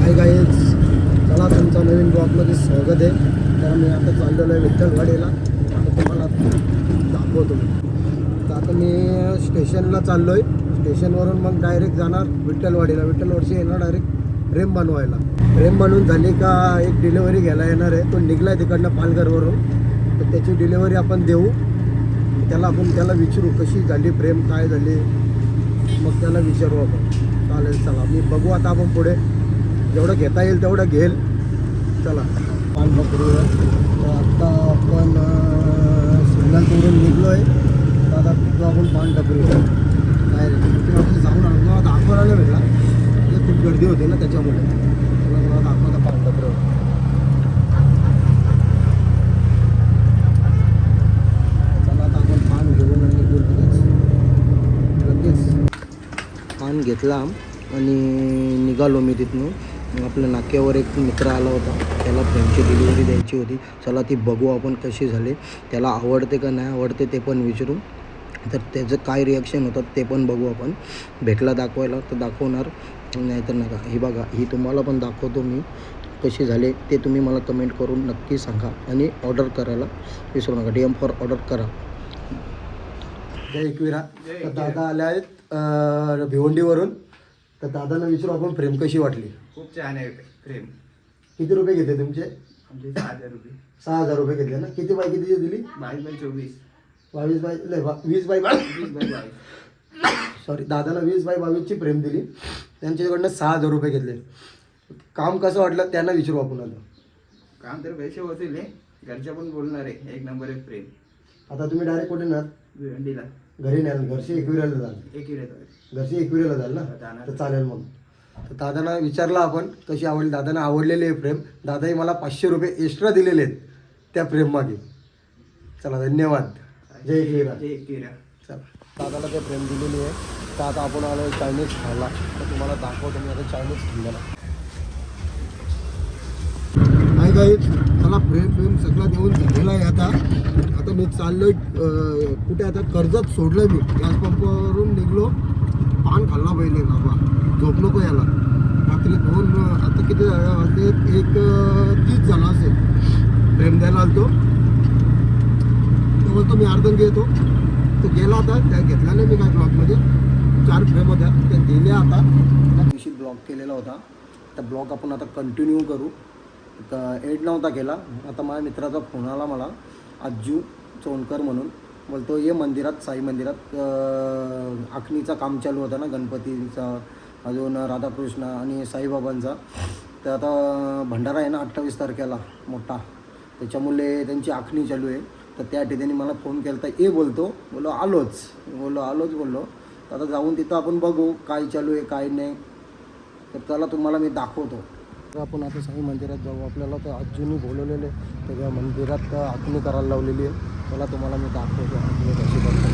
Hi guys, चला तुमचं नवीन ब्लॉगमध्ये स्वागत आहे. तर मी आता चाललेलो आहे विठ्ठलवाडीला. आता तुम्हाला दाखवतो. तर आता मी स्टेशनला चाललो आहे. स्टेशनवरून मग डायरेक्ट जाणार विठ्ठलवाडीला. विठ्ठलवाडीशी येणार डायरेक्ट फ्रेम बनवायला. फ्रेम बनवून झाली का एक डिलेवरी घ्यायला येणार आहे. तो निघला आहे तिकडनं पालघरवरून. तर त्याची डिलेवरी आपण देऊ. त्याला विचारू कशी झाली फ्रेम, काय झाली, मग त्याला विचारू आपण. चालेल, चला मी बघू आता आपण पुढे जेवढं घेता येईल तेवढं घेईल. चला पान पकडूया. तर आत्ता आपण सिग्नलवरून निघलो आहे. तर आता तिथं आपण पान टपरूया. काय रे जाऊन आलो मला दाखवायला भेटला. ते खूप गर्दी होती ना त्याच्यामुळे. मला दाखवता पान टपरू. चला आता आपण पान घेऊन आणि निघून लगेच पान घेतला आणि निघालो मी तिथून. आपल्या नाक्यावर एक मित्र आला होता, त्याला फ्रेमची डिलिव्हरी द्यायची होती. चला ती बघू आपण कशी झाली, त्याला आवडते का नाही आवडते ते पण विचारू. तर त्याचं काय रिॲक्शन होतं ते पण बघू आपण. भेटला दाखवायला तर दाखवणार, नाहीतर नका. ही बघा, ही तुम्हाला पण दाखवतो मी कशी झाले ते. तुम्ही मला कमेंट करून नक्की सांगा आणि ऑर्डर करायला विसरू नका. DM फॉर ऑर्डर करा. जय एकविरा. तर दादा आले आहेत भिवंडीवरून. तर दादांना विचारू आपण फ्रेम कशी वाटली. खूप छान आहे फ्रेम. किती रुपये घेतले तुमचे? आमचे 6,000 रुपये. 6,000 रुपये घेतले ना. किती बाय किती दिली? 22x24. 22 bye 20 bye 20x22. Sorry, दादाला 20 बाय 22ची फ्रेम दिली. त्यांच्याकडनं 6,000 रुपये घेतले. काम कसं वाटलं त्यांना विचारू आपण आता. काम तर पैसे होतील हे. घरच्या पण बोलणार आहे एक नंबर आहे फ्रेम. आता तुम्ही डायरेक्ट कुठे ना भिवंडीला घरी न्याल? घरची एकविराला जाल? घरची एकविराला जाल ना. तर चालेल मग. तर दादांना विचारलं आपण कशी आवडली. दादांना आवडलेली आहे फ्रेम. दादाही मला 500 रुपये एक्स्ट्रा दिलेले आहेत त्या फ्रेम मागे. चला धन्यवाद. जय एकविरा. जय एकविरा. चला, दादाला ते फ्रेम दिलेली आहे. तर आता आपण आलो चायनीज खायला. तर तुम्हाला दाखवतो मी आता चायनीज खाल्लेला. नाही गाईच, चला फ्रेम सगळं देऊन झालेला आहे. आता मी चाललोय कुठे, आता कर्जत सोडलं मी. गॅस पंपावरून निघलो. पान खाल्ला पहिले. बाबा झोप नको याला. रात्री 2 आता किती वाजले, 1:30 झाला असेल. फ्रेम द्यायला आलतो. तो बोलतो मी अर्धन घेतो. तो गेला आता. त्या घेतला नाही मी काय ब्लॉकमध्ये. 4 फ्रेम होत्या त्या दिल्या. आता दिवशी ब्लॉक केलेला होता. त्या ब्लॉक आपण आता कंटिन्यू करू. एड नव्हता केला. आता माझ्या मित्राचा फोन आला मला, आजू चोंडकर म्हणून. बोलतो ये मंदिरात, साई मंदिरात आखणीचा काम चालू होता ना, गणपतीचा, अजून राधाकृष्ण आणि साईबाबांचा. तर आता भंडारा आहे ना 28 तारखेला मोठा, त्याच्यामुळे त्यांची आखणी चालू आहे. तर त्या ठिकाणी मला फोन केला तर ये बोलतो. आलोच बोललो. तर आता जाऊन तिथं आपण बघू काय चालू आहे काय नाही. तर त्याला तुम्हाला मी दाखवतो. तर आपण आता साई मंदिरात जाऊ. आपल्याला तर आजूनी बोलवलेले, तर त्या मंदिरात आखणी करायला लावलेली आहे. त्याला तुम्हाला मी दाखवतो आखणी कशी करतो.